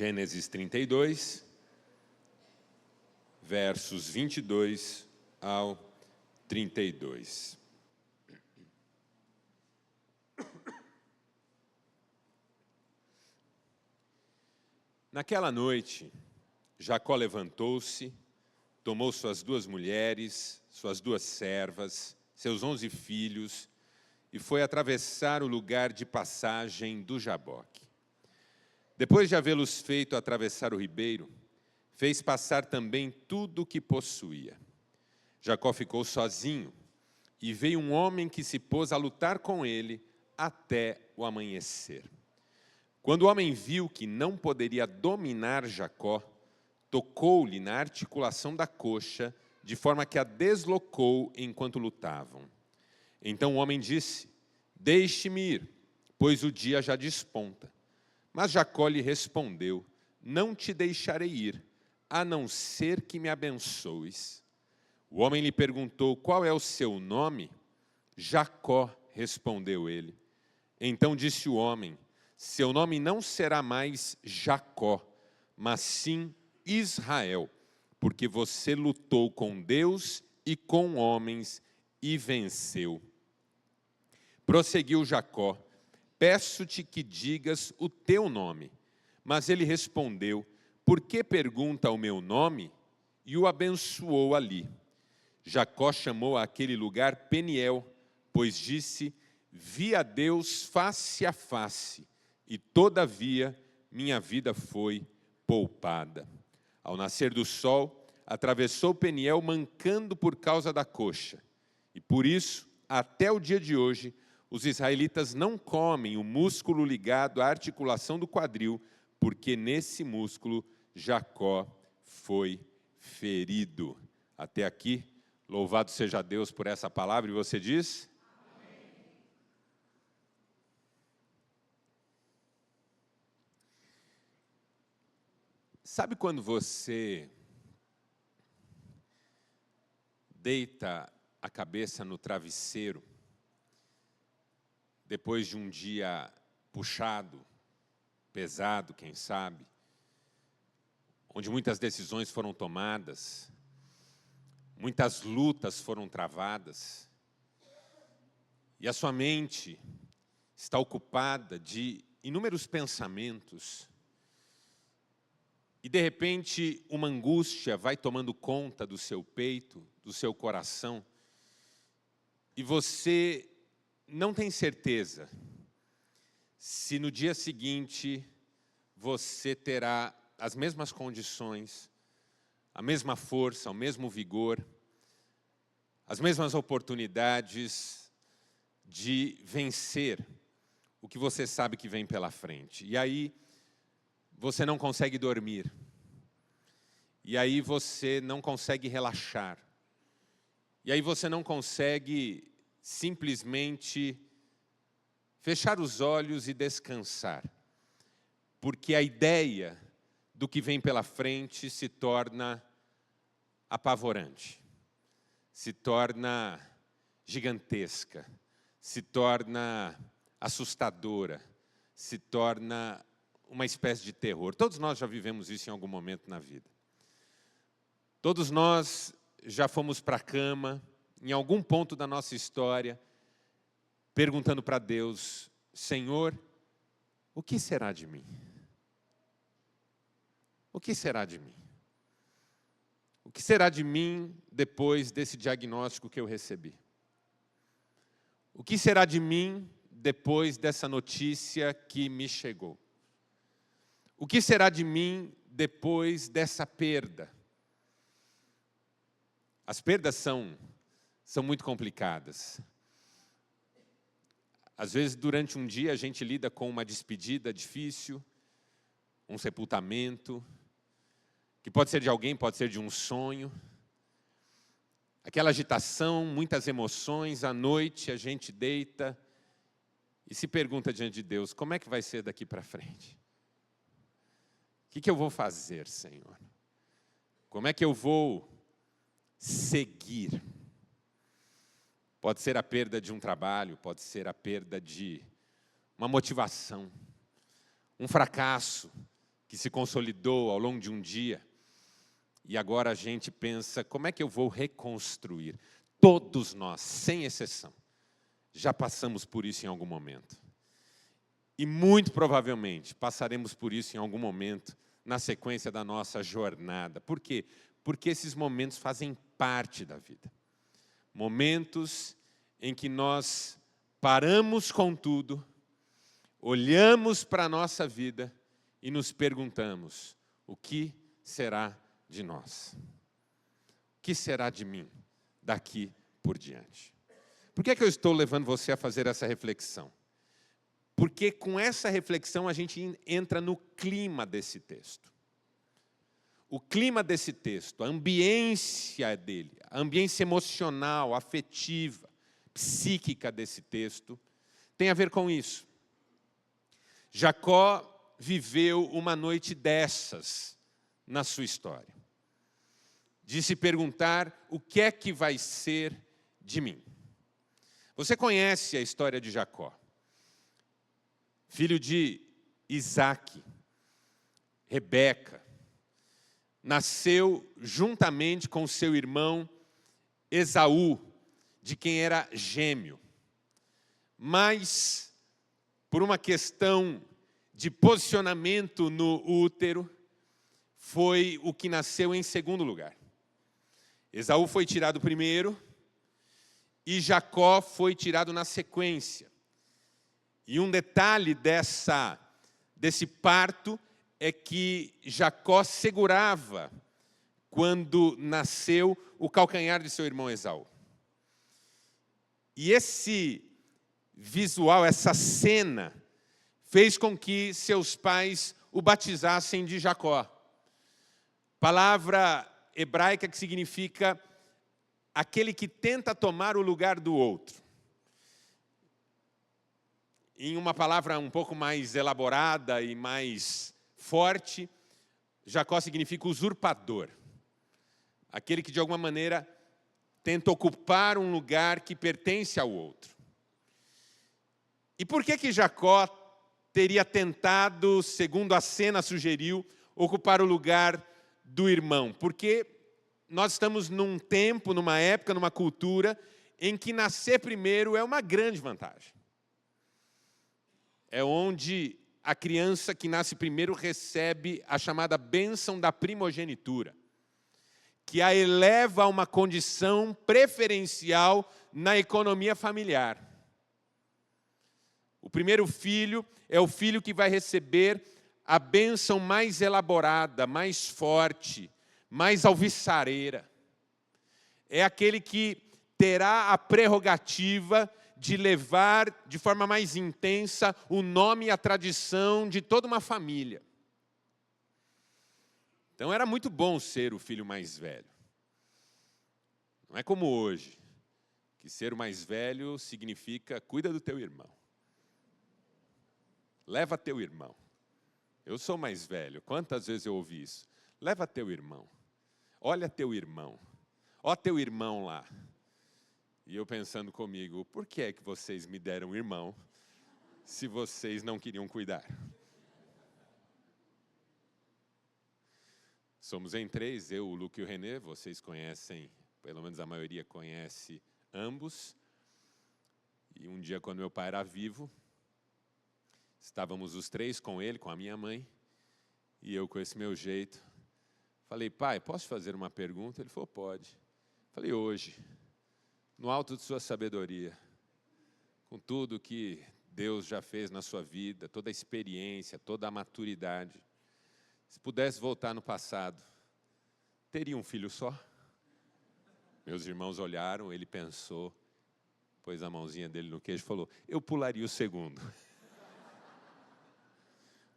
Gênesis 32, versos 22 ao 32. Naquela noite, Jacó levantou-se, tomou suas 2 mulheres, suas 2 servas, seus 11 filhos, e foi atravessar o lugar de passagem do Jaboque. Depois de havê-los feito atravessar o ribeiro, fez passar também tudo o que possuía. Jacó ficou sozinho, e veio um homem que se pôs a lutar com ele até o amanhecer. Quando o homem viu que não poderia dominar Jacó, tocou-lhe na articulação da coxa, de forma que a deslocou enquanto lutavam. Então o homem disse: "Deixe-me ir, pois o dia já desponta." Mas Jacó lhe respondeu: "Não te deixarei ir, a não ser que me abençoes." O homem lhe perguntou: "Qual é o seu nome?" "Jacó", respondeu ele. Então disse o homem: "Seu nome não será mais Jacó, mas sim Israel, porque você lutou com Deus e com homens e venceu." Prosseguiu Jacó: "Peço-te que digas o teu nome." Mas ele respondeu: "Por que pergunta o meu nome?" E o abençoou ali. Jacó chamou aquele lugar Peniel, pois disse: "Vi a Deus face a face, e todavia minha vida foi poupada." Ao nascer do sol, atravessou Peniel mancando por causa da coxa. E por isso, até o dia de hoje, os israelitas não comem o músculo ligado à articulação do quadril, porque nesse músculo Jacó foi ferido. Até aqui, louvado seja Deus por essa palavra, e você diz? Amém. Sabe quando você deita a cabeça no travesseiro, depois de um dia puxado, pesado, quem sabe, onde muitas decisões foram tomadas, muitas lutas foram travadas, e a sua mente está ocupada de inúmeros pensamentos, e de repente uma angústia vai tomando conta do seu peito, do seu coração, e você não tem certeza se no dia seguinte você terá as mesmas condições, a mesma força, o mesmo vigor, as mesmas oportunidades de vencer o que você sabe que vem pela frente. E aí você não consegue dormir. E aí você não consegue relaxar. E aí você não consegue simplesmente fechar os olhos e descansar. Porque a ideia do que vem pela frente se torna apavorante, se torna gigantesca, se torna assustadora, se torna uma espécie de terror. Todos nós já vivemos isso em algum momento na vida. Todos nós já fomos para a cama, em algum ponto da nossa história, perguntando para Deus: "Senhor, o que será de mim? O que será de mim? O que será de mim depois desse diagnóstico que eu recebi? O que será de mim depois dessa notícia que me chegou? O que será de mim depois dessa perda?" As perdas são muito complicadas. Às vezes, durante um dia, a gente lida com uma despedida difícil, um sepultamento, que pode ser de alguém, pode ser de um sonho. Aquela agitação, muitas emoções, à noite a gente deita e se pergunta diante de Deus: como é que vai ser daqui para frente? O que eu vou fazer, Senhor? Como é que eu vou seguir? Pode ser a perda de um trabalho, pode ser a perda de uma motivação, um fracasso que se consolidou ao longo de um dia. E agora a gente pensa, como é que eu vou reconstruir? Todos nós, sem exceção, já passamos por isso em algum momento. E muito provavelmente passaremos por isso em algum momento na sequência da nossa jornada. Por quê? Porque esses momentos fazem parte da vida. Momentos em que nós paramos com tudo, olhamos para a nossa vida e nos perguntamos, o que será de nós? O que será de mim daqui por diante? Por que é que eu estou levando você a fazer essa reflexão? Porque com essa reflexão a gente entra no clima desse texto. O clima desse texto, a ambiência dele, a ambiência emocional, afetiva, psíquica desse texto, tem a ver com isso. Jacó viveu uma noite dessas na sua história. De se perguntar, o que é que vai ser de mim? Você conhece a história de Jacó, filho de Isaque, Rebeca, nasceu juntamente com seu irmão Esaú, de quem era gêmeo. Mas, por uma questão de posicionamento no útero, foi o que nasceu em segundo lugar. Esaú foi tirado primeiro e Jacó foi tirado na sequência. E um detalhe desse parto é que Jacó segurava, quando nasceu, o calcanhar de seu irmão Esaú. E esse visual, essa cena, fez com que seus pais o batizassem de Jacó. Palavra hebraica que significa aquele que tenta tomar o lugar do outro. Em uma palavra um pouco mais elaborada e mais forte, Jacó significa usurpador. Aquele que de alguma maneira tenta ocupar um lugar que pertence ao outro. E por que Jacó teria tentado, segundo a cena sugeriu, ocupar o lugar do irmão? Porque nós estamos num tempo, numa época, numa cultura, em que nascer primeiro é uma grande vantagem. É onde a criança que nasce primeiro recebe a chamada bênção da primogenitura, que a eleva a uma condição preferencial na economia familiar. O primeiro filho é o filho que vai receber a bênção mais elaborada, mais forte, mais alvissareira. É aquele que terá a prerrogativa de levar de forma mais intensa o nome e a tradição de toda uma família. Então era muito bom ser o filho mais velho. Não é como hoje, que ser o mais velho significa cuida do teu irmão. Leva teu irmão. Eu sou mais velho, quantas vezes eu ouvi isso? Leva teu irmão. Olha teu irmão. Ó teu irmão lá. E eu pensando comigo, por que é que vocês me deram irmão se vocês não queriam cuidar? Somos em 3, eu, o Luque e o Renê, vocês conhecem, pelo menos a maioria conhece ambos. E um dia, quando meu pai era vivo, estávamos os 3 com ele, com a minha mãe, e eu com esse meu jeito. Falei, pai, posso fazer uma pergunta? Ele falou, pode. Falei, hoje, no alto de sua sabedoria, com tudo que Deus já fez na sua vida, toda a experiência, toda a maturidade, se pudesse voltar no passado, teria um filho só? Meus irmãos olharam, ele pensou, pôs a mãozinha dele no queijo e falou, eu pularia o segundo.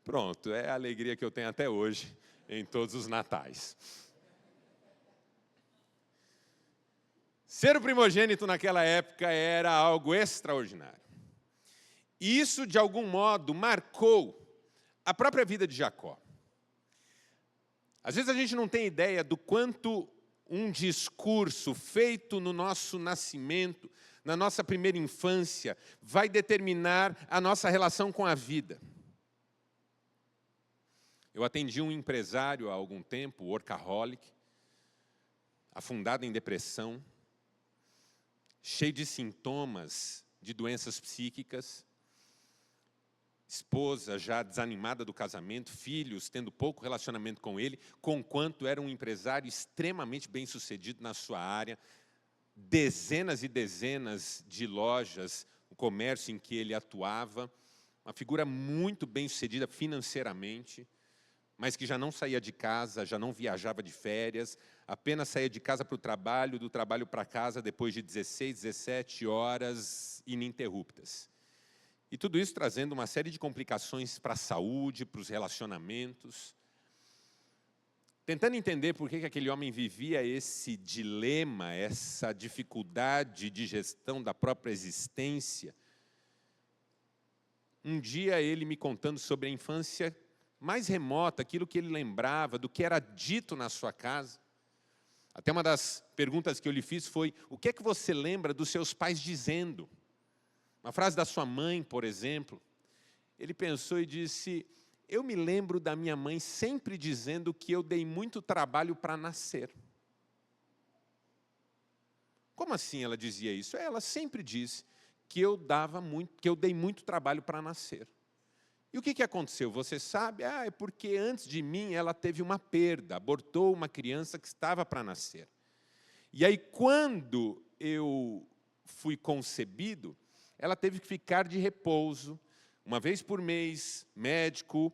Pronto, é a alegria que eu tenho até hoje, em todos os natais. Ser o primogênito naquela época era algo extraordinário. E isso, de algum modo, marcou a própria vida de Jacó. Às vezes a gente não tem ideia do quanto um discurso feito no nosso nascimento, na nossa primeira infância, vai determinar a nossa relação com a vida. Eu atendi um empresário há algum tempo, workaholic, afundado em depressão, cheio de sintomas de doenças psíquicas, esposa já desanimada do casamento, filhos tendo pouco relacionamento com ele, conquanto era um empresário extremamente bem-sucedido na sua área, dezenas e dezenas de lojas, o comércio em que ele atuava, uma figura muito bem-sucedida financeiramente, mas que já não saía de casa, já não viajava de férias, apenas saía de casa para o trabalho, do trabalho para casa, depois de 16, 17 horas ininterruptas. E tudo isso trazendo uma série de complicações para a saúde, para os relacionamentos. Tentando entender por que aquele homem vivia esse dilema, essa dificuldade de gestão da própria existência. Um dia ele me contando sobre a infância mais remota, aquilo que ele lembrava, do que era dito na sua casa. Até uma das perguntas que eu lhe fiz foi: o que é que você lembra dos seus pais dizendo? Uma frase da sua mãe, por exemplo. Ele pensou e disse: eu me lembro da minha mãe sempre dizendo que eu dei muito trabalho para nascer. Como assim ela dizia isso? Ela sempre disse que eu dei muito trabalho para nascer. E o que aconteceu? Você sabe? É porque antes de mim ela teve uma perda, abortou uma criança que estava para nascer. E aí, quando eu fui concebido, ela teve que ficar de repouso. Uma vez por mês, médico,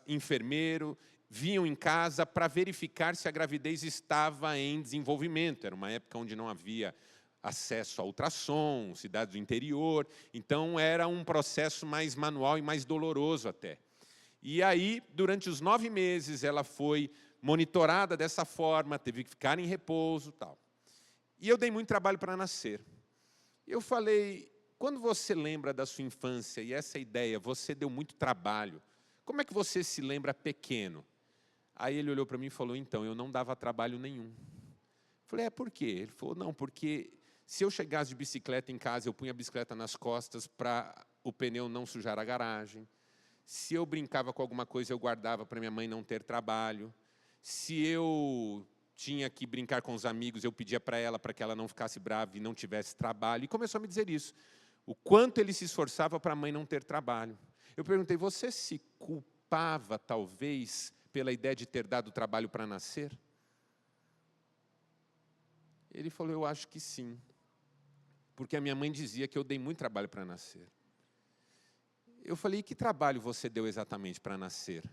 enfermeiro, vinham em casa para verificar se a gravidez estava em desenvolvimento. Era uma época onde não havia acesso a ultrassom, cidades do interior, então era um processo mais manual e mais doloroso até. E aí, durante os 9 meses, ela foi monitorada dessa forma, teve que ficar em repouso, tal. E eu dei muito trabalho para nascer. Eu falei: quando você lembra da sua infância e essa ideia, você deu muito trabalho, como é que você se lembra pequeno? Aí ele olhou para mim e falou: então, eu não dava trabalho nenhum. Eu falei: por quê? Ele falou: não, porque se eu chegasse de bicicleta em casa, eu punha a bicicleta nas costas para o pneu não sujar a garagem. Se eu brincava com alguma coisa, eu guardava para minha mãe não ter trabalho. Se eu tinha que brincar com os amigos, eu pedia para ela para que ela não ficasse brava e não tivesse trabalho. E começou a me dizer isso. O quanto ele se esforçava para a mãe não ter trabalho. Eu perguntei: você se culpava, talvez, pela ideia de ter dado trabalho para nascer? Ele falou: eu acho que sim. Porque a minha mãe dizia que eu dei muito trabalho para nascer. Eu falei: e que trabalho você deu exatamente para nascer?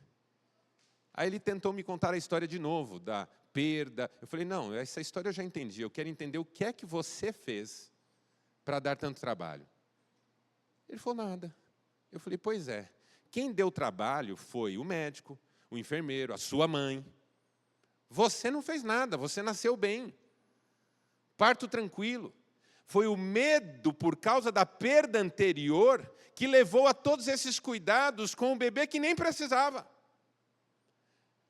Aí ele tentou me contar a história de novo, da perda. Eu falei: não, essa história eu já entendi. Eu quero entender o que é que você fez para dar tanto trabalho. Ele falou: nada. Eu falei: pois é. Quem deu trabalho foi o médico, o enfermeiro, a sua mãe. Você não fez nada, você nasceu bem. Parto tranquilo. Foi o medo por causa da perda anterior que levou a todos esses cuidados com o bebê que nem precisava.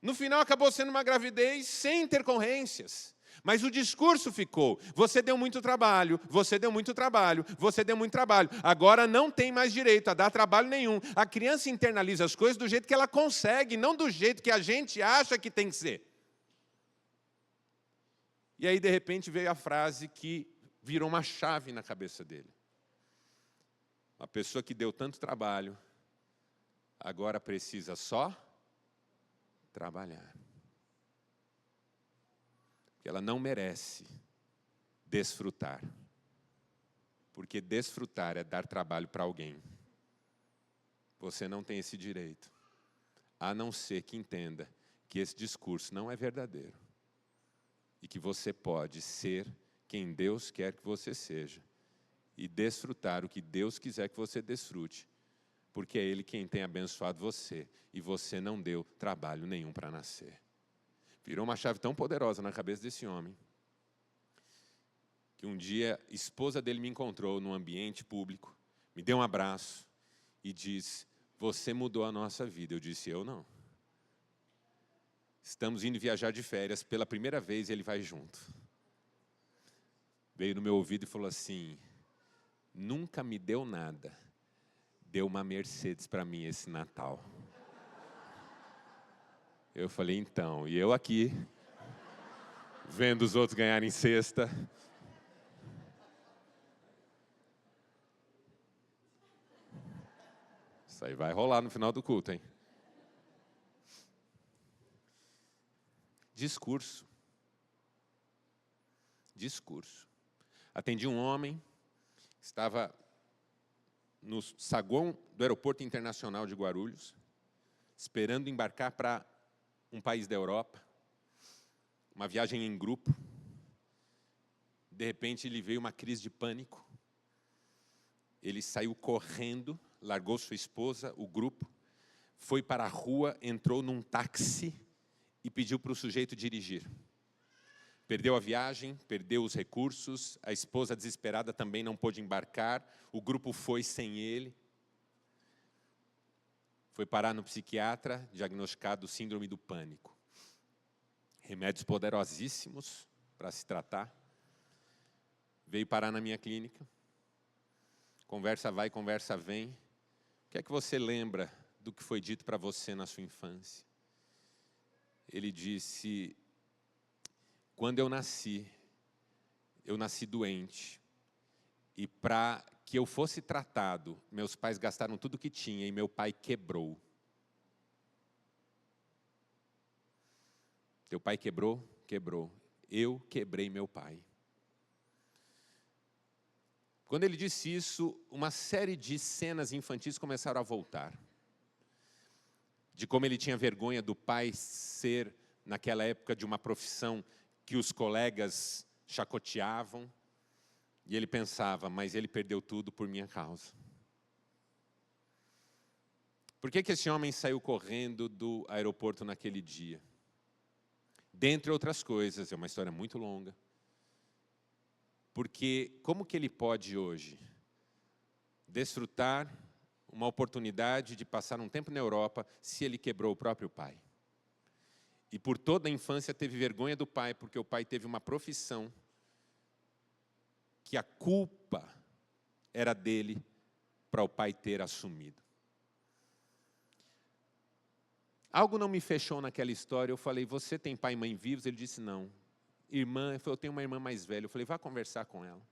No final acabou sendo uma gravidez sem intercorrências. Mas o discurso ficou: você deu muito trabalho, você deu muito trabalho, você deu muito trabalho. Agora não tem mais direito a dar trabalho nenhum. A criança internaliza as coisas do jeito que ela consegue, não do jeito que a gente acha que tem que ser. E aí, de repente, veio a frase que virou uma chave na cabeça dele. Uma pessoa que deu tanto trabalho, agora precisa só trabalhar. Porque ela não merece desfrutar. Porque desfrutar é dar trabalho para alguém. Você não tem esse direito. A não ser que entenda que esse discurso não é verdadeiro. E que você pode ser quem Deus quer que você seja. E desfrutar o que Deus quiser que você desfrute. Porque é Ele quem tem abençoado você. E você não deu trabalho nenhum para nascer. Virou uma chave tão poderosa na cabeça desse homem, que um dia a esposa dele me encontrou num ambiente público, me deu um abraço e disse: você mudou a nossa vida. Eu disse: eu não. Estamos indo viajar de férias, pela primeira vez ele vai junto. Veio no meu ouvido e falou assim: nunca me deu nada, deu uma Mercedes para mim esse Natal. Eu falei, então, e eu aqui, vendo os outros ganharem cesta. Isso aí vai rolar no final do culto, hein? Discurso. Atendi um homem, estava no saguão do Aeroporto Internacional de Guarulhos, esperando embarcar para um país da Europa, uma viagem em grupo. De repente, lhe veio uma crise de pânico. Ele saiu correndo, largou sua esposa, o grupo, foi para a rua, entrou num táxi e pediu para o sujeito dirigir. Perdeu a viagem, perdeu os recursos, a esposa desesperada também não pôde embarcar, o grupo foi sem ele. Foi parar no psiquiatra, diagnosticado síndrome do pânico. Remédios poderosíssimos para se tratar. Veio parar na minha clínica. Conversa vai, conversa vem. O que é que você lembra do que foi dito para você na sua infância? Ele disse, quando eu nasci doente. E para que eu fosse tratado, meus pais gastaram tudo que tinha e meu pai quebrou. Teu pai quebrou? Quebrou. Eu quebrei meu pai. Quando ele disse isso, uma série de cenas infantis começaram a voltar. De como ele tinha vergonha do pai ser, naquela época, de uma profissão que os colegas chacoteavam. E ele pensava, mas ele perdeu tudo por minha causa. Por que esse homem saiu correndo do aeroporto naquele dia? Dentre outras coisas, é uma história muito longa. Porque como que ele pode hoje desfrutar uma oportunidade de passar um tempo na Europa se ele quebrou o próprio pai? E por toda a infância teve vergonha do pai, porque o pai teve uma profissão que a culpa era dele para o pai ter assumido. Algo não me fechou naquela história, eu falei, você tem pai e mãe vivos? Ele disse, não. Irmã, ele falou, eu tenho uma irmã mais velha. Eu falei, vá conversar com ela.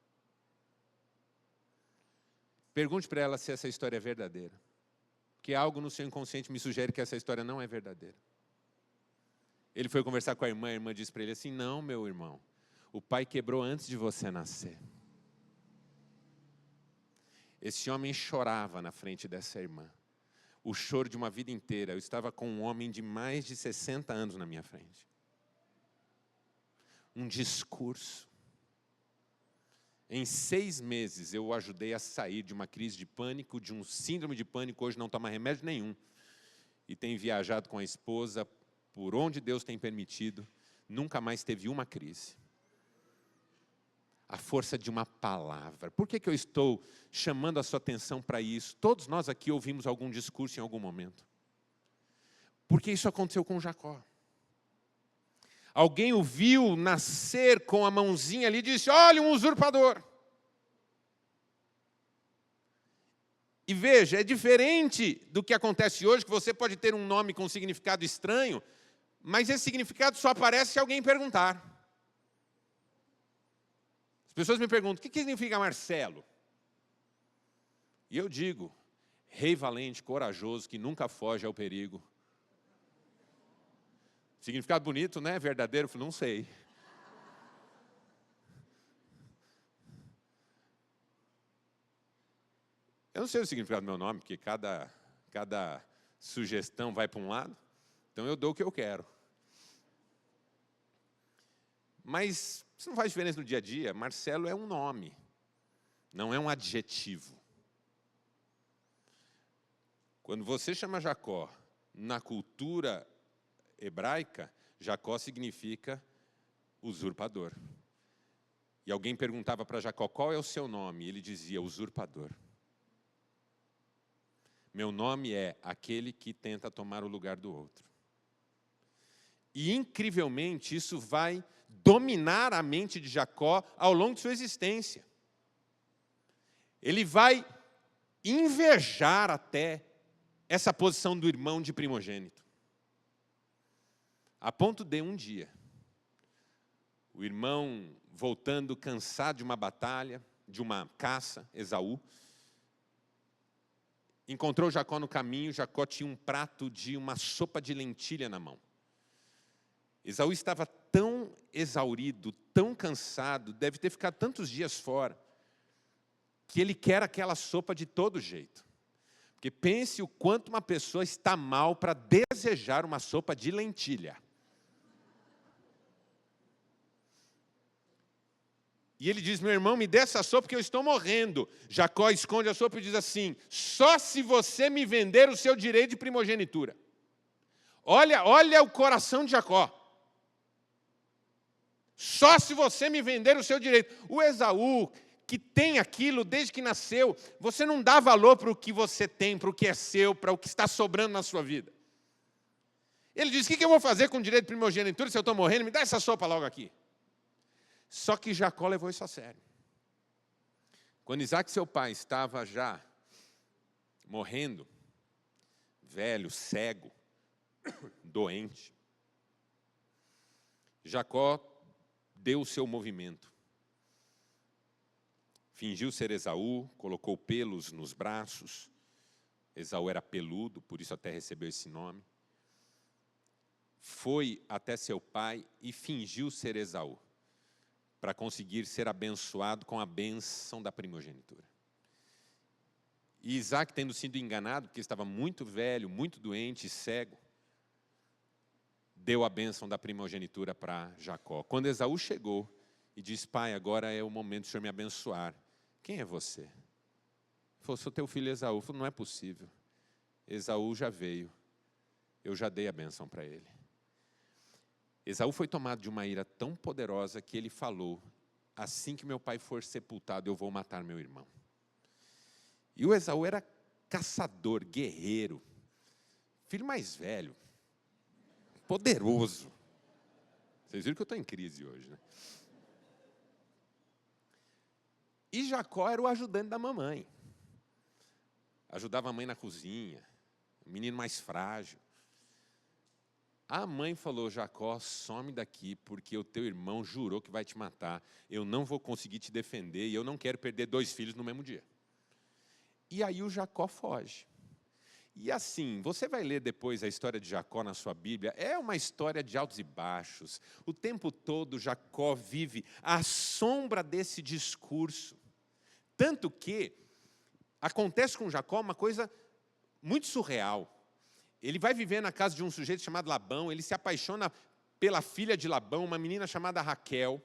Pergunte para ela se essa história é verdadeira. Porque algo no seu inconsciente me sugere que essa história não é verdadeira. Ele foi conversar com a irmã disse para ele assim, não, meu irmão, o pai quebrou antes de você nascer. Esse homem chorava na frente dessa irmã. O choro de uma vida inteira. Eu estava com um homem de mais de 60 anos na minha frente. Um discurso. Em 6 meses, eu o ajudei a sair de uma crise de pânico, de um síndrome de pânico. Hoje não toma remédio nenhum. E tem viajado com a esposa por onde Deus tem permitido. Nunca mais teve uma crise. A força de uma palavra. Por que eu estou chamando a sua atenção para isso? Todos nós aqui ouvimos algum discurso em algum momento. Porque isso aconteceu com Jacó. Alguém o viu nascer com a mãozinha ali e disse, olha, um usurpador. E veja, é diferente do que acontece hoje, que você pode ter um nome com significado estranho, mas esse significado só aparece se alguém perguntar. As pessoas me perguntam, o que significa Marcelo? E eu digo, rei valente, corajoso, que nunca foge ao perigo. Significado bonito, né? Verdadeiro? Eu falei, não sei. Eu não sei o significado do meu nome, porque cada sugestão vai para um lado. Então eu dou o que eu quero. Mas isso não faz diferença no dia a dia. Marcelo é um nome, não é um adjetivo. Quando você chama Jacó, na cultura hebraica, Jacó significa usurpador. E alguém perguntava para Jacó, qual é o seu nome? E ele dizia, usurpador. Meu nome é aquele que tenta tomar o lugar do outro. E, incrivelmente, isso vai dominar a mente de Jacó ao longo de sua existência. Ele vai invejar até essa posição do irmão de primogênito. A ponto de um dia, o irmão voltando cansado de uma batalha, de uma caça, Esaú, encontrou Jacó no caminho. Jacó tinha um prato de uma sopa de lentilha na mão. Esaú estava tão exaurido, tão cansado, deve ter ficado tantos dias fora, que ele quer aquela sopa de todo jeito. Porque pense o quanto uma pessoa está mal para desejar uma sopa de lentilha. E ele diz: meu irmão, me dê essa sopa porque eu estou morrendo. Jacó esconde a sopa e diz assim: só se você me vender o seu direito de primogenitura. Olha o coração de Jacó. Só se você me vender o seu direito. O Esaú, que tem aquilo desde que nasceu, você não dá valor para o que você tem, para o que é seu, para o que está sobrando na sua vida. Ele diz: o que eu vou fazer com o direito de primogenitura se eu estou morrendo? Me dá essa sopa logo aqui. Só que Jacó levou isso a sério. Quando Isaac, seu pai, estava já morrendo, velho, cego, doente, Jacó deu o seu movimento. Fingiu ser Esaú, colocou pelos nos braços. Esaú era peludo, por isso até recebeu esse nome. Foi até seu pai e fingiu ser Esaú, para conseguir ser abençoado com a bênção da primogenitura. E Isaac, tendo sido enganado, porque estava muito velho, muito doente e cego, deu a bênção da primogenitura para Jacó. Quando Esaú chegou e disse: pai, agora é o momento do senhor me abençoar. Quem é você? Ele falou: sou teu filho Esaú. Ele falou: não é possível. Esaú já veio, eu já dei a bênção para ele. Esaú foi tomado de uma ira tão poderosa que ele falou: assim que meu pai for sepultado, eu vou matar meu irmão. E o Esaú era caçador, guerreiro, filho mais velho, poderoso. Vocês viram que eu estou em crise hoje, né? E Jacó era o ajudante da mamãe. Ajudava a mãe na cozinha, o menino mais frágil. A mãe falou: Jacó, some daqui, porque o teu irmão jurou que vai te matar. Eu não vou conseguir te defender e eu não quero perder 2 filhos no mesmo dia. E aí o Jacó foge. E assim, você vai ler depois a história de Jacó na sua Bíblia, é uma história de altos e baixos. O tempo todo Jacó vive à sombra desse discurso. Tanto que acontece com Jacó uma coisa muito surreal. Ele vai viver na casa de um sujeito chamado Labão, ele se apaixona pela filha de Labão, uma menina chamada Raquel.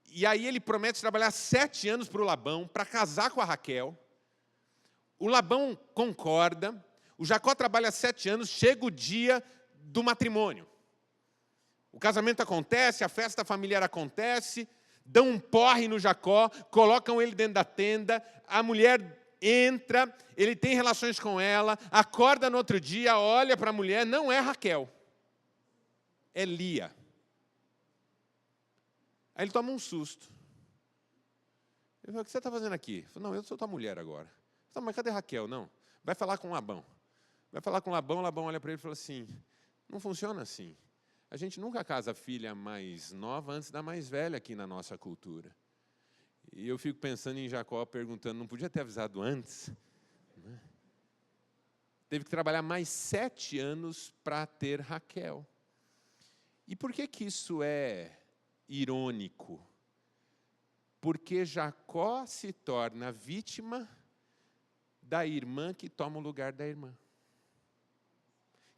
E aí ele promete trabalhar 7 anos para o Labão, para casar com a Raquel. O Labão concorda, o Jacó trabalha 7 anos, chega o dia do matrimônio. O casamento acontece, a festa familiar acontece, dão um porre no Jacó, colocam ele dentro da tenda, a mulher entra, ele tem relações com ela, acorda no outro dia, olha para a mulher, não é Raquel, é Lia. Aí ele toma um susto. Ele fala: o que você está fazendo aqui? Ele fala: não, eu sou tua mulher agora. Ele fala: mas cadê Raquel? Não, vai falar com Labão. Vai falar com Labão, Labão olha para ele e fala assim: não funciona assim. A gente nunca casa a filha mais nova antes da mais velha aqui na nossa cultura. E eu fico pensando em Jacó perguntando: não podia ter avisado antes? Né? Teve que trabalhar mais 7 anos para ter Raquel. E por que isso é irônico? Porque Jacó se torna vítima da irmã que toma o lugar da irmã,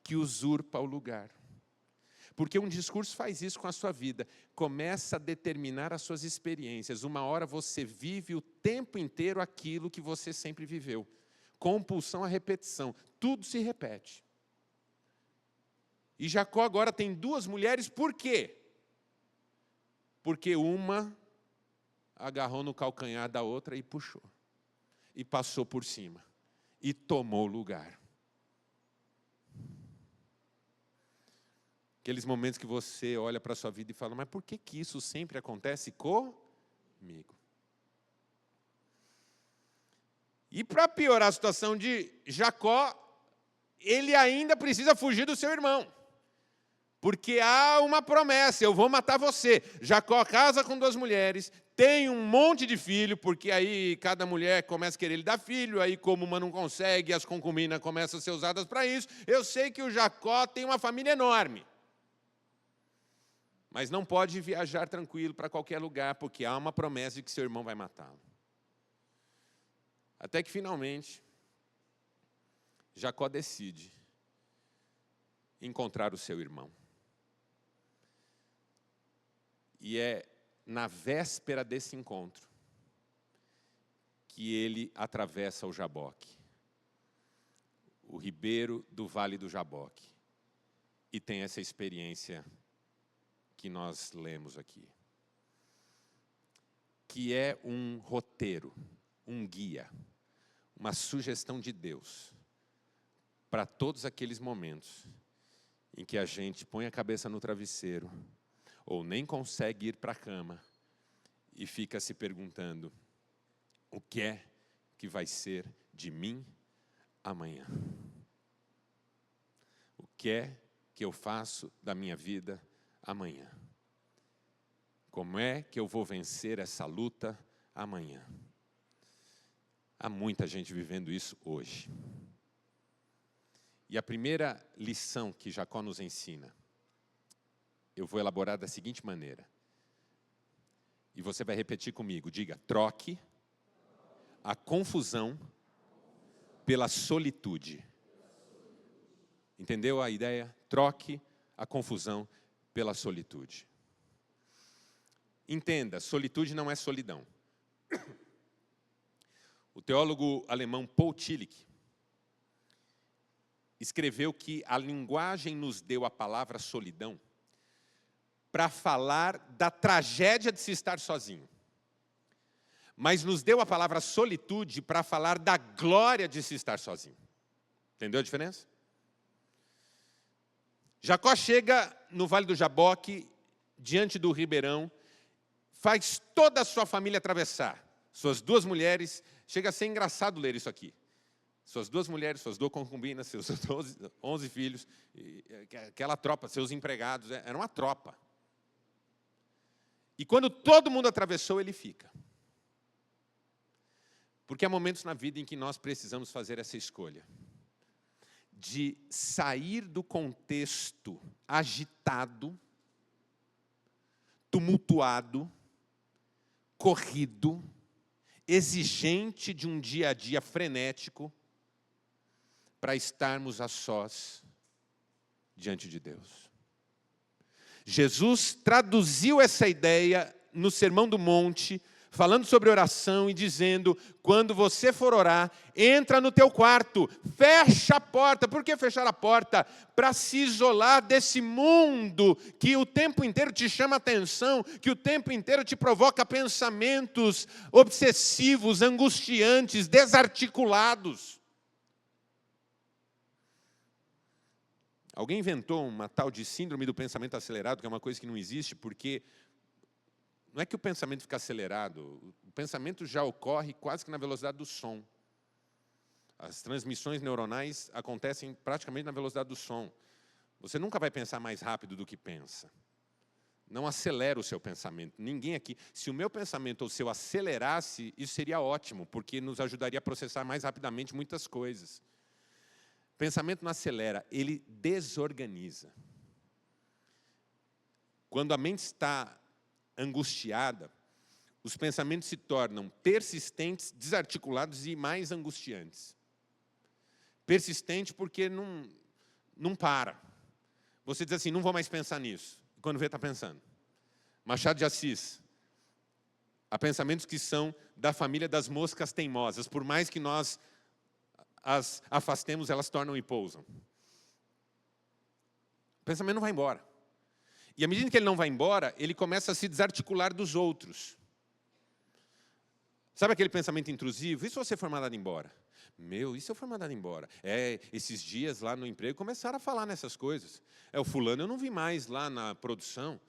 que usurpa o lugar. Porque um discurso faz isso com a sua vida, começa a determinar as suas experiências. Uma hora você vive o tempo inteiro aquilo que você sempre viveu. Compulsão à repetição, tudo se repete. E Jacó agora tem 2 mulheres, por quê? Porque uma agarrou no calcanhar da outra e puxou. E passou por cima. E tomou o lugar. Aqueles momentos que você olha para a sua vida e fala: mas por que isso sempre acontece comigo? E para piorar a situação de Jacó, ele ainda precisa fugir do seu irmão. porque há uma promessa, eu vou matar você. Jacó casa com 2 mulheres, tem um monte de filho, porque aí cada mulher começa a querer lhe dar filho, aí como uma não consegue, as concubinas começam a ser usadas para isso. Eu sei que o Jacó tem uma família enorme. Mas não pode viajar tranquilo para qualquer lugar, porque há uma promessa de que seu irmão vai matá-lo. Até que, finalmente, Jacó decide encontrar o seu irmão. E é na véspera desse encontro que ele atravessa o Jaboque, o ribeiro do Vale do Jaboque, e tem essa experiência que nós lemos aqui, que é um roteiro, um guia, uma sugestão de Deus para todos aqueles momentos em que a gente põe a cabeça no travesseiro ou nem consegue ir para a cama e fica se perguntando: o que é que vai ser de mim amanhã? O que é que eu faço da minha vida amanhã? Como é que eu vou vencer essa luta amanhã? Há muita gente vivendo isso hoje. E a primeira lição que Jacó nos ensina, eu vou elaborar da seguinte maneira. E você vai repetir comigo. Diga: troque a confusão pela solitude. Entendeu a ideia? Troque a confusão pela solitude. Entenda, solitude não é solidão. O teólogo alemão Paul Tillich escreveu que a linguagem nos deu a palavra solidão para falar da tragédia de se estar sozinho. Mas nos deu a palavra solitude para falar da glória de se estar sozinho. Entendeu a diferença? Jacó chega no Vale do Jaboque, diante do ribeirão, faz toda a sua família atravessar. Suas 2 mulheres, chega a ser engraçado ler isso aqui. Suas 2 mulheres, suas 2 concubinas, seus 11 filhos, aquela tropa, seus empregados, era uma tropa. E quando todo mundo atravessou, ele fica. Porque há momentos na vida em que nós precisamos fazer essa escolha de sair do contexto agitado, tumultuado, corrido, exigente de um dia a dia frenético, para estarmos a sós diante de Deus. Jesus traduziu essa ideia no Sermão do Monte, falando sobre oração e dizendo: quando você for orar, entra no teu quarto, fecha a porta. Por que fechar a porta? Para se isolar desse mundo que o tempo inteiro te chama atenção, que o tempo inteiro te provoca pensamentos obsessivos, angustiantes, desarticulados. Alguém inventou uma tal de síndrome do pensamento acelerado, que é uma coisa que não existe, porque não é que o pensamento fica acelerado, o pensamento já ocorre quase que na velocidade do som. As transmissões neuronais acontecem praticamente na velocidade do som. Você nunca vai pensar mais rápido do que pensa. Não acelera o seu pensamento. Ninguém aqui. Se o meu pensamento ou o seu acelerasse, isso seria ótimo, porque nos ajudaria a processar mais rapidamente muitas coisas. O pensamento não acelera, ele desorganiza. Quando a mente está angustiada, os pensamentos se tornam persistentes, desarticulados e mais angustiantes. Persistente porque não para. Você diz assim: não vou mais pensar nisso. E quando vê, está pensando. Machado de Assis. Há pensamentos que são da família das moscas teimosas. Por mais que nós as afastemos, elas tornam e pousam. O pensamento não vai embora. E à medida que ele não vai embora, ele começa a se desarticular dos outros. Sabe aquele pensamento intrusivo? E se você for mandado embora? E se eu for mandado embora? Esses dias lá no emprego começaram a falar nessas coisas. O fulano eu não vi mais lá na produção.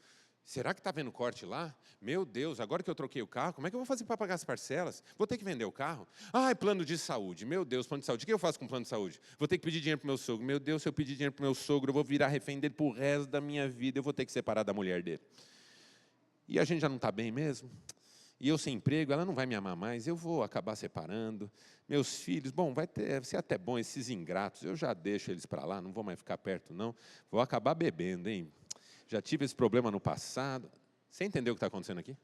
Será que está vendo corte lá? Meu Deus, agora que eu troquei o carro, como é que eu vou fazer para pagar as parcelas? Vou ter que vender o carro? Ah, é plano de saúde. Meu Deus, plano de saúde. O que eu faço com plano de saúde? Vou ter que pedir dinheiro para o meu sogro. Meu Deus, se eu pedir dinheiro para o meu sogro, eu vou virar refém dele para o resto da minha vida. Eu vou ter que separar da mulher dele. E a gente já não está bem mesmo? E eu sem emprego, ela não vai me amar mais, eu vou acabar separando. Meus filhos, bom, vai ser até bom esses ingratos, eu já deixo eles para lá, não vou mais ficar perto, não. Vou acabar bebendo, hein? Já tive esse problema no passado. Você entendeu o que está acontecendo aqui?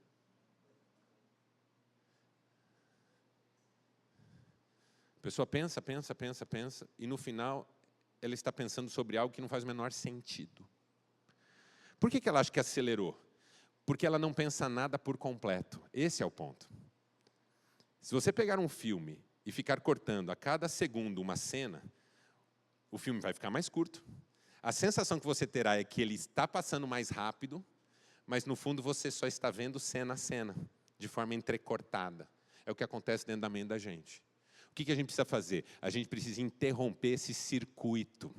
A pessoa pensa, e no final ela está pensando sobre algo que não faz o menor sentido. Por que ela acha que acelerou? Porque ela não pensa nada por completo. Esse é o ponto. Se você pegar um filme e ficar cortando a cada segundo uma cena, o filme vai ficar mais curto. A sensação que você terá é que ele está passando mais rápido, mas no fundo você só está vendo cena a cena, de forma entrecortada. É o que acontece dentro da mente da gente. O que a gente precisa fazer? A gente precisa interromper esse circuito.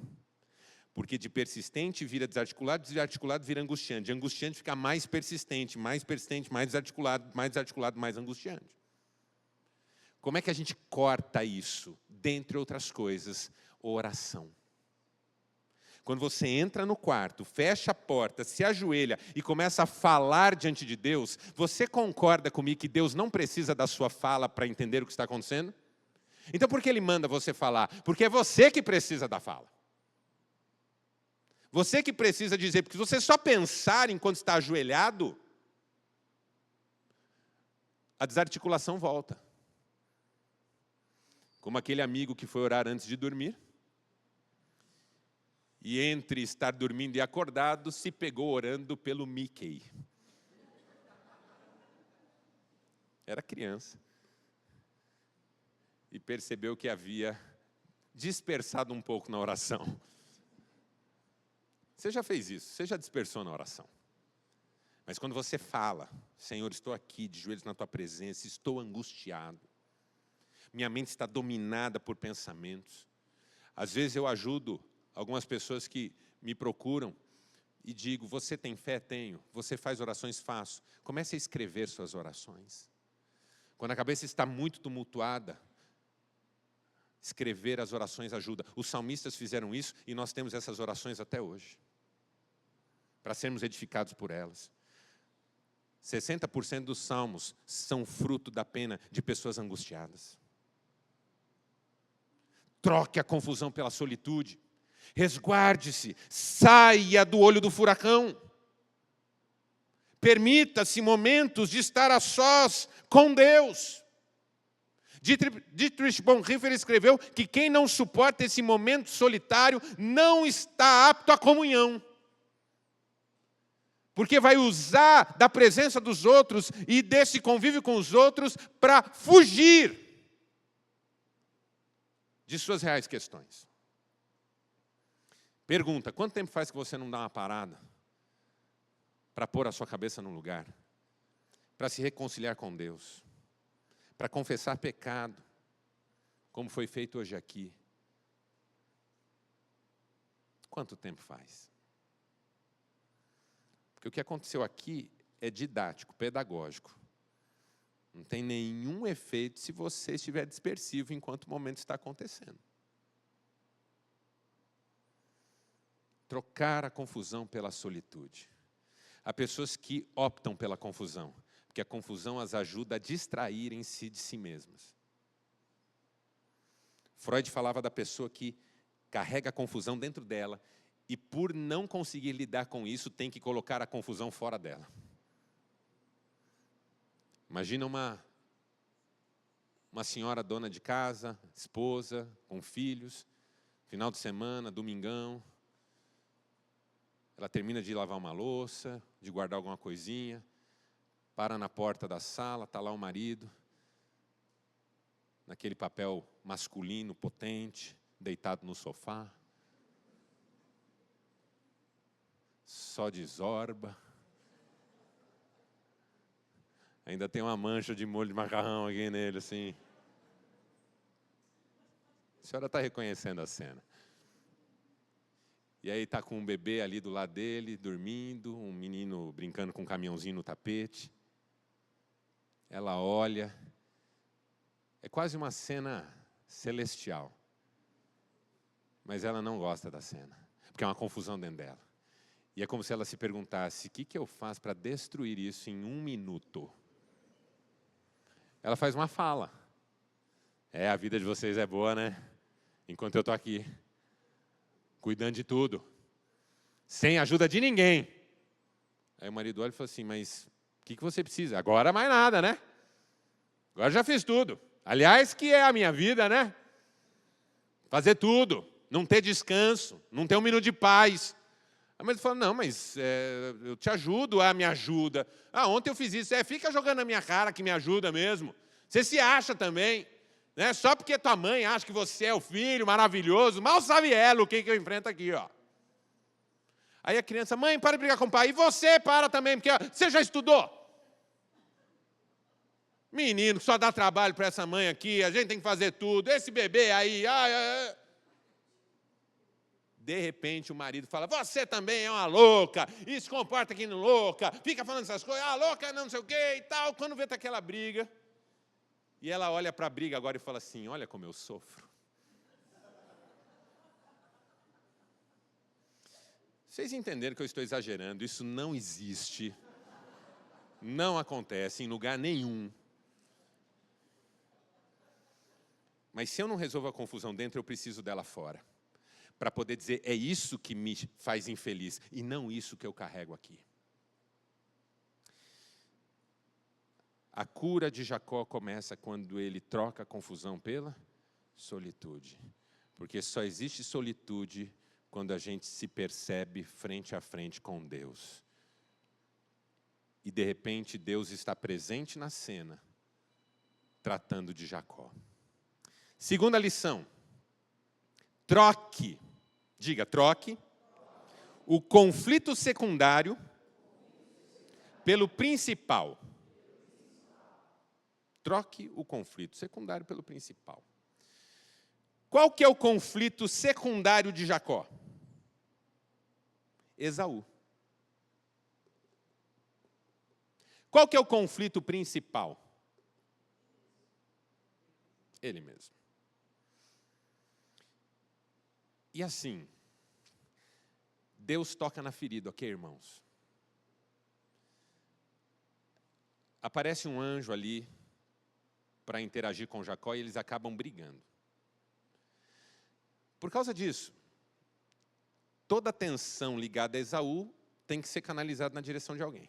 Porque de persistente vira desarticulado, desarticulado vira angustiante. De angustiante fica mais persistente, mais desarticulado, mais angustiante. Como é que a gente corta isso? Dentre outras coisas, oração. Quando você entra no quarto, fecha a porta, se ajoelha e começa a falar diante de Deus, você concorda comigo que Deus não precisa da sua fala para entender o que está acontecendo? Então por que Ele manda você falar? Porque é você que precisa da fala. Você que precisa dizer, porque se você só pensar enquanto está ajoelhado, a desarticulação volta. Como aquele amigo que foi orar antes de dormir, e entre estar dormindo e acordado, se pegou orando pelo Mickey. Era criança. E percebeu que havia dispersado um pouco na oração. Você já fez isso, você já dispersou na oração. Mas quando você fala, Senhor, estou aqui de joelhos na Tua presença, estou angustiado. Minha mente está dominada por pensamentos. Às vezes eu ajudo algumas pessoas que me procuram e digo, você tem fé? Tenho. Você faz orações? Faço. Comece a escrever suas orações. Quando a cabeça está muito tumultuada, escrever as orações ajuda. Os salmistas fizeram isso e nós temos essas orações até hoje. Para sermos edificados por elas. 60% dos salmos são fruto da pena de pessoas angustiadas. Troque a confusão pela solitude. Resguarde-se, saia do olho do furacão. Permita-se momentos de estar a sós com Deus. Dietrich Bonhoeffer escreveu que quem não suporta esse momento solitário não está apto à comunhão. Porque vai usar da presença dos outros e desse convívio com os outros para fugir de suas reais questões. Pergunta, quanto tempo faz que você não dá uma parada para pôr a sua cabeça no lugar? Para se reconciliar com Deus? Para confessar pecado, como foi feito hoje aqui? Quanto tempo faz? Porque o que aconteceu aqui é didático, pedagógico. Não tem nenhum efeito se você estiver dispersivo enquanto o momento está acontecendo. Trocar a confusão pela solitude. Há pessoas que optam pela confusão, porque a confusão as ajuda a distraírem-se de si mesmas. Freud falava da pessoa que carrega a confusão dentro dela e, por não conseguir lidar com isso, tem que colocar a confusão fora dela. Imagina uma senhora dona de casa, esposa, com filhos, final de semana, domingão. Ela termina de lavar uma louça, de guardar alguma coisinha, para na porta da sala, está lá o marido, naquele papel masculino, potente, deitado no sofá, só desorba. Ainda tem uma mancha de molho de macarrão aqui nele, assim. A senhora está reconhecendo a cena. E aí está com um bebê ali do lado dele, dormindo, um menino brincando com um caminhãozinho no tapete. Ela olha, é quase uma cena celestial. Mas ela não gosta da cena, porque é uma confusão dentro dela. E é como se ela se perguntasse, o que eu faço para destruir isso em 1 minuto? Ela faz uma fala. A vida de vocês é boa, né? Enquanto eu estou aqui, cuidando de tudo, sem ajuda de ninguém. Aí o marido olha e fala assim, mas o que você precisa? Agora mais nada, né? Agora já fiz tudo. Aliás, que é a minha vida, né? Fazer tudo, não ter descanso, não ter 1 minuto de paz. Aí ele fala, não, mas eu te ajudo, me ajuda. Ontem eu fiz isso. Fica jogando na minha cara que me ajuda mesmo. Você se acha também. Né? Só porque tua mãe acha que você é o filho maravilhoso, mal sabe ela o que eu enfrento aqui. Ó. Aí a criança, mãe, para de brigar com o pai. E você para também, porque você já estudou. Menino, só dá trabalho para essa mãe aqui, a gente tem que fazer tudo. Esse bebê aí, De repente o marido fala, você também é uma louca, e se comporta aqui no louca, fica falando essas coisas, louca, não sei o quê e tal. Quando vê tá aquela briga, e ela olha para a briga agora e fala assim, olha como eu sofro. Vocês entenderam que eu estou exagerando, isso não existe, não acontece em lugar nenhum. Mas se eu não resolvo a confusão dentro, eu preciso dela fora. Para poder dizer, é isso que me faz infeliz, e não isso que eu carrego aqui. A cura de Jacó começa quando ele troca a confusão pela solitude. Porque só existe solitude quando a gente se percebe frente a frente com Deus. E, de repente, Deus está presente na cena, tratando de Jacó. Segunda lição. Troque, diga, troque o conflito secundário pelo principal. Troque o conflito secundário pelo principal. Qual que é o conflito secundário de Jacó? Esaú. Qual que é o conflito principal? Ele mesmo. E assim, Deus toca na ferida, ok, irmãos? Aparece um anjo ali para interagir com Jacó e eles acabam brigando. Por causa disso, toda a tensão ligada a Esaú tem que ser canalizada na direção de alguém.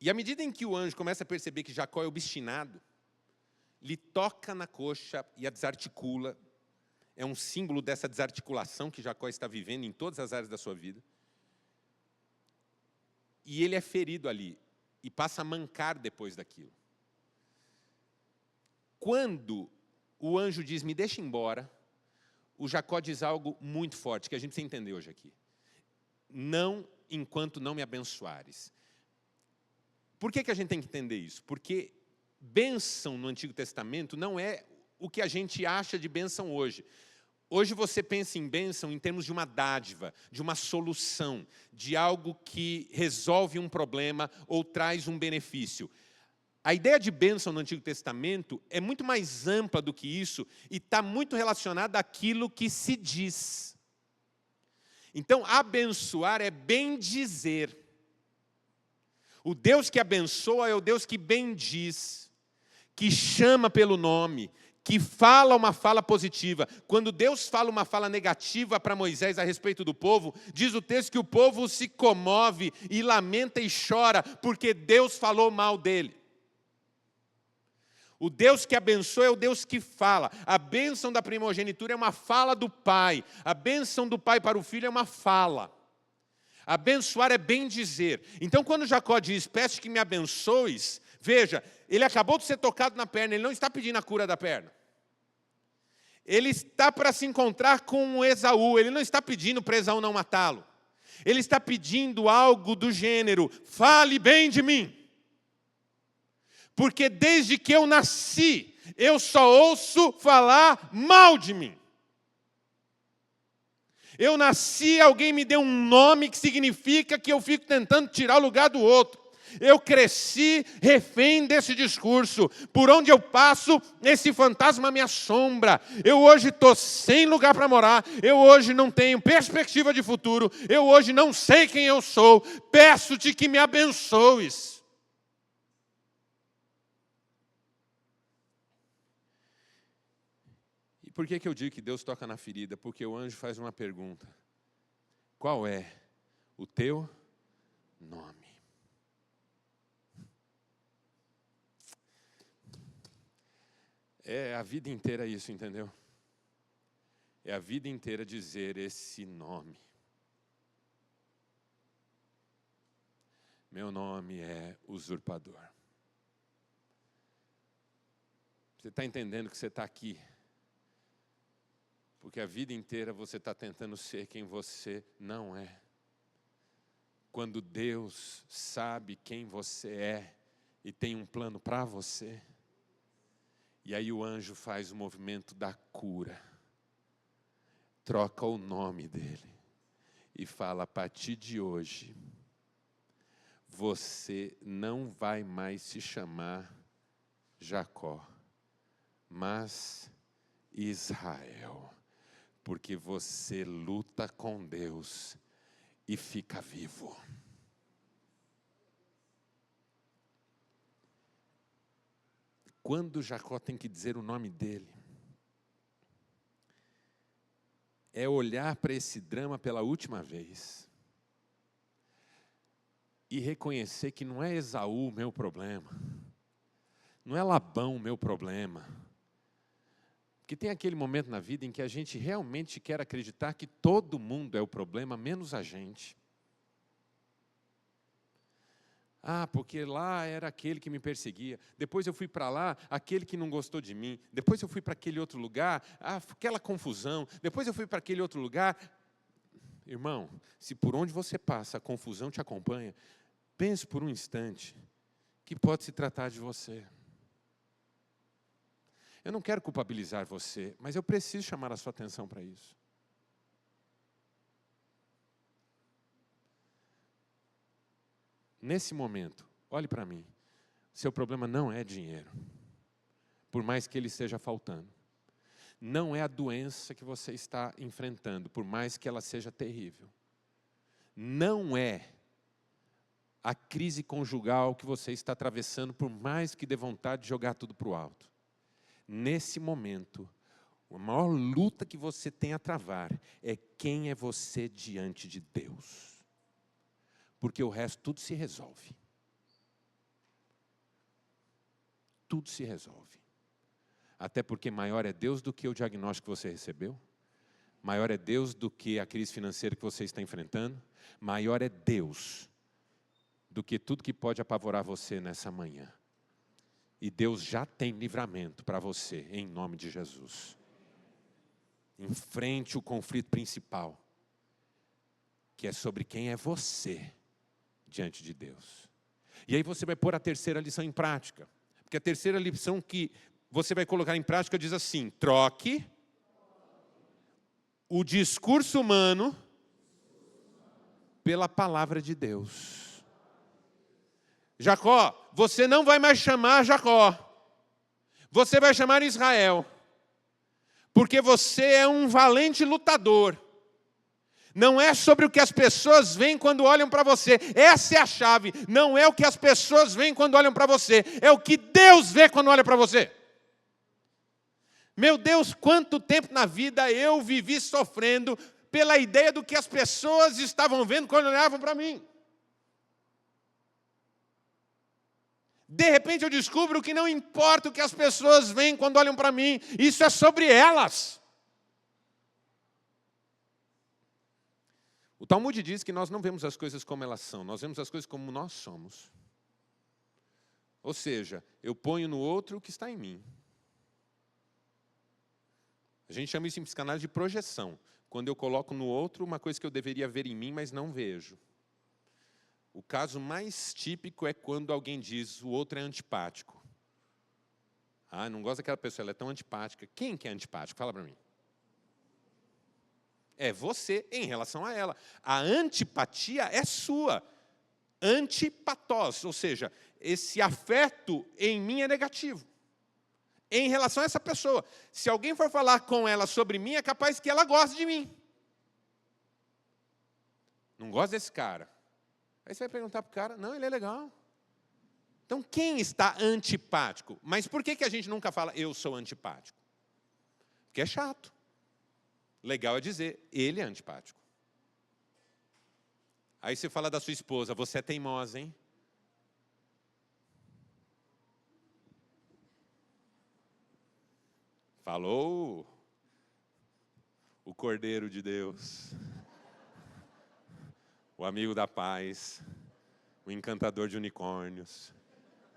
E à medida em que o anjo começa a perceber que Jacó é obstinado, lhe toca na coxa e a desarticula. É um símbolo dessa desarticulação que Jacó está vivendo em todas as áreas da sua vida. E ele é ferido ali e passa a mancar depois daquilo. Quando o anjo diz, me deixa embora, o Jacó diz algo muito forte, que a gente precisa entender hoje aqui. Não enquanto não me abençoares. Por que a gente tem que entender isso? Porque bênção no Antigo Testamento não é o que a gente acha de bênção hoje. Hoje você pensa em bênção em termos de uma dádiva, de uma solução, de algo que resolve um problema ou traz um benefício. A ideia de bênção no Antigo Testamento é muito mais ampla do que isso e está muito relacionada àquilo que se diz. Então, abençoar é bendizer. O Deus que abençoa é o Deus que bendiz, que chama pelo nome, que fala uma fala positiva. Quando Deus fala uma fala negativa para Moisés a respeito do povo, diz o texto que o povo se comove e lamenta e chora, porque Deus falou mal dele. O Deus que abençoa é o Deus que fala. A bênção da primogenitura é uma fala do pai. A bênção do pai para o filho é uma fala. Abençoar é bendizer. Então, quando Jacó diz, peço que me abençoes, veja, ele acabou de ser tocado na perna, ele não está pedindo a cura da perna. Ele está para se encontrar com Esaú, ele não está pedindo para Esaú não matá-lo. Ele está pedindo algo do gênero, fale bem de mim. Porque desde que eu nasci, eu só ouço falar mal de mim. Eu nasci, alguém me deu um nome que significa que eu fico tentando tirar o lugar do outro. Eu cresci refém desse discurso. Por onde eu passo, esse fantasma me assombra. Eu hoje estou sem lugar para morar. Eu hoje não tenho perspectiva de futuro. Eu hoje não sei quem eu sou. Peço-te que me abençoes. E por que eu digo que Deus toca na ferida? Porque o anjo faz uma pergunta. Qual é o teu nome? É a vida inteira isso, entendeu? É a vida inteira dizer esse nome. Meu nome é usurpador. Você está entendendo que você está aqui? Porque a vida inteira você está tentando ser quem você não é. Quando Deus sabe quem você é e tem um plano para você. E aí o anjo faz o movimento da cura. Troca o nome dele. E fala, a partir de hoje, você não vai mais se chamar Jacó, mas Israel. Porque você luta com Deus e fica vivo. Quando Jacó tem que dizer o nome dele, é olhar para esse drama pela última vez e reconhecer que não é Esaú o meu problema, não é Labão o meu problema. Porque tem aquele momento na vida em que a gente realmente quer acreditar que todo mundo é o problema, menos a gente. Ah, porque lá era aquele que me perseguia. Depois eu fui para lá, aquele que não gostou de mim. Depois eu fui para aquele outro lugar, aquela confusão. Depois eu fui para aquele outro lugar. Irmão, se por onde você passa a confusão te acompanha, pense por um instante que pode se tratar de você. Eu não quero culpabilizar você, mas eu preciso chamar a sua atenção para isso. Nesse momento, olhe para mim, seu problema não é dinheiro, por mais que ele esteja faltando. Não é a doença que você está enfrentando, por mais que ela seja terrível. Não é a crise conjugal que você está atravessando, por mais que dê vontade de jogar tudo para o alto. Nesse momento, a maior luta que você tem a travar é quem é você diante de Deus. Porque o resto tudo se resolve. Tudo se resolve. Até porque maior é Deus do que o diagnóstico que você recebeu. Maior é Deus do que a crise financeira que você está enfrentando. Maior é Deus do que tudo que pode apavorar você nessa manhã. E Deus já tem livramento para você, em nome de Jesus. Enfrente o conflito principal, que é sobre quem é você diante de Deus. E aí você vai pôr a terceira lição em prática. Porque a terceira lição que você vai colocar em prática diz assim: troque o discurso humano pela palavra de Deus. Jacó, você não vai mais chamar Jacó. Você vai chamar Israel. Porque você é um valente lutador. Não é sobre o que as pessoas veem quando olham para você. Essa é a chave. Não é o que as pessoas veem quando olham para você. É o que Deus vê quando olha para você. Meu Deus, quanto tempo na vida eu vivi sofrendo pela ideia do que as pessoas estavam vendo quando olhavam para mim. De repente eu descubro que não importa o que as pessoas veem quando olham para mim. Isso é sobre elas. O Talmud diz que nós não vemos as coisas como elas são, nós vemos as coisas como nós somos. Ou seja, eu ponho no outro o que está em mim. A gente chama isso em psicanálise de projeção. Quando eu coloco no outro uma coisa que eu deveria ver em mim, mas não vejo. O caso mais típico é quando alguém diz o outro é antipático. Ah, não gosto daquela pessoa, ela é tão antipática. Quem que é antipático? Fala para mim. é você em relação a ela. A antipatia é sua. Antipatós, ou seja, esse afeto em mim é negativo. Em relação a essa pessoa. Se alguém for falar com ela sobre mim, é capaz que ela goste de mim. Não gosta desse cara. Aí você vai perguntar para o cara, não, ele é legal. Então, quem está antipático? Mas por que a gente nunca fala, eu sou antipático? Porque é chato. Legal é dizer, ele é antipático. Aí você fala da sua esposa, você é teimosa, hein? Falou o Cordeiro de Deus, o amigo da paz, o encantador de unicórnios,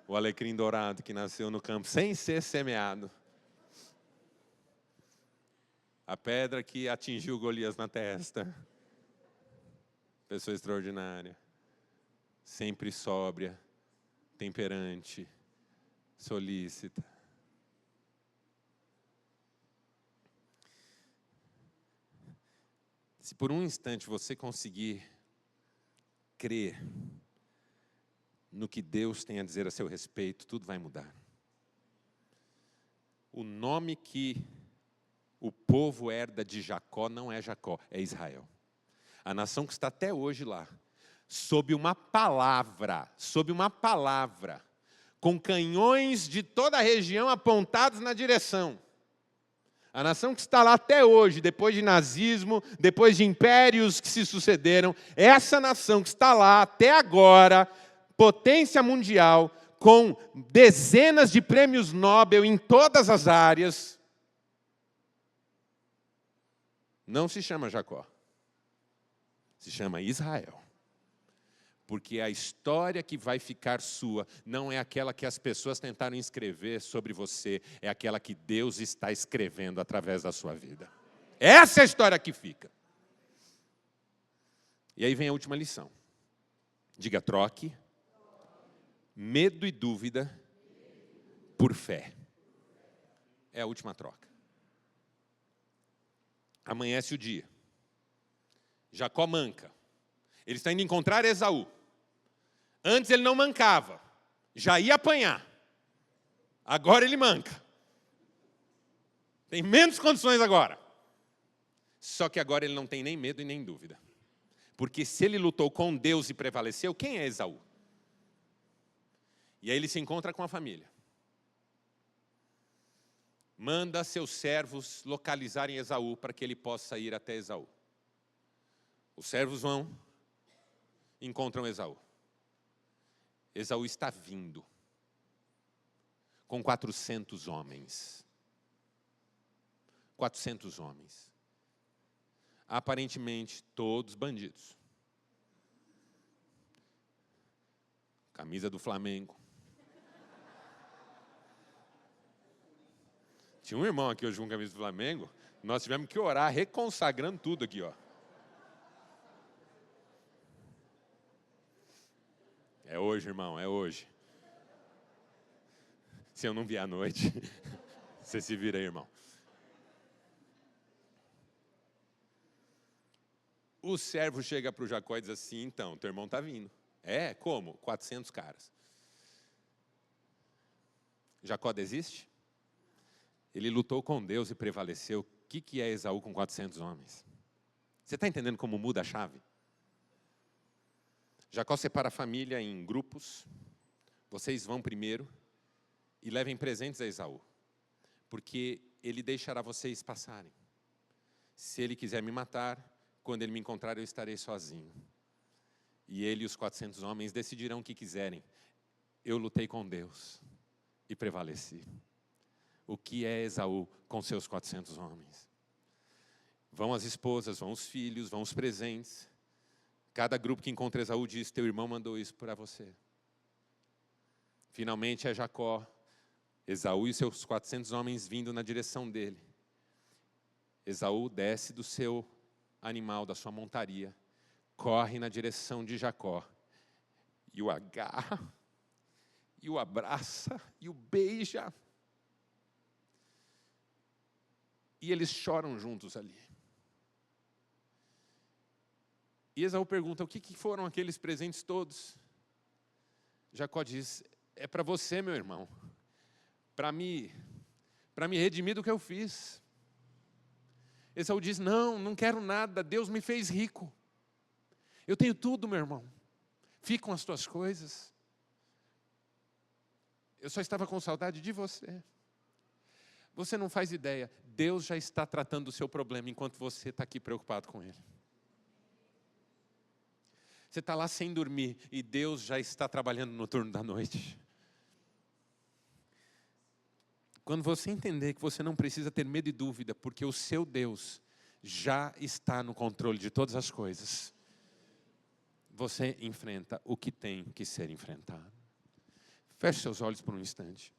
o alecrim dourado que nasceu no campo sem ser semeado, a pedra que atingiu Golias na testa, pessoa extraordinária, sempre sóbria, temperante, solícita. Se por um instante você conseguir crer no que Deus tem a dizer a seu respeito, tudo vai mudar. O nome que o povo herda de Jacó não é Jacó, é Israel. A nação que está até hoje lá, sob uma palavra, com canhões de toda a região apontados na direção. A nação que está lá até hoje, depois de nazismo, depois de impérios que se sucederam, essa nação que está lá até agora, potência mundial, com dezenas de prêmios Nobel em todas as áreas, não se chama Jacó, se chama Israel. Porque a história que vai ficar sua não é aquela que as pessoas tentaram escrever sobre você, é aquela que Deus está escrevendo através da sua vida. Essa é a história que fica. E aí vem a última lição. Diga, troque medo e dúvida por fé. É a última troca. Amanhece o dia. Jacó manca. Ele está indo encontrar Esaú. Antes ele não mancava, já ia apanhar. Agora ele manca. Tem menos condições agora. Só que agora ele não tem nem medo e nem dúvida. Porque se ele lutou com Deus e prevaleceu, quem é Esaú? E aí ele se encontra com a família. Manda seus servos localizarem Esaú para que ele possa ir até Esaú. Os servos vão, encontram Esaú. Esaú está vindo com 400 homens. 400 homens. Aparentemente, todos bandidos. Camisa do Flamengo. Tinha um irmão aqui hoje com camisa do Flamengo. Nós tivemos que orar, reconsagrando tudo aqui, ó. É hoje, irmão, é hoje. Se eu não vier à noite, você se vira aí, irmão. O servo chega para o Jacó e diz assim, então, teu irmão está vindo. É, como? 400 caras. Jacó desiste? Ele lutou com Deus e prevaleceu. O que é Esaú com 400 homens? Você está entendendo como muda a chave? Jacó separa a família em grupos. Vocês vão primeiro e levem presentes a Esaú, porque ele deixará vocês passarem. Se ele quiser me matar, quando ele me encontrar, eu estarei sozinho. E ele e os 400 homens decidirão o que quiserem. Eu lutei com Deus e prevaleci. O que é Esaú com seus 400 homens? Vão as esposas, vão os filhos, vão os presentes. Cada grupo que encontra Esaú diz, teu irmão mandou isso para você. Finalmente é Jacó, Esaú e seus 400 homens vindo na direção dele. Esaú desce do seu animal, da sua montaria, corre na direção de Jacó, e o agarra, e o abraça, e o beija. E eles choram juntos ali. E Esaú pergunta: o que foram aqueles presentes todos? Jacó diz: é para você, meu irmão, para me redimir do que eu fiz. Esaú diz: não quero nada, Deus me fez rico. Eu tenho tudo, meu irmão. Fica com as tuas coisas. Eu só estava com saudade de você. Você não faz ideia, Deus já está tratando o seu problema enquanto você está aqui preocupado com ele. Você está lá sem dormir e Deus já está trabalhando no turno da noite. Quando você entender que você não precisa ter medo e dúvida, porque o seu Deus já está no controle de todas as coisas, você enfrenta o que tem que ser enfrentado. Feche seus olhos por um instante.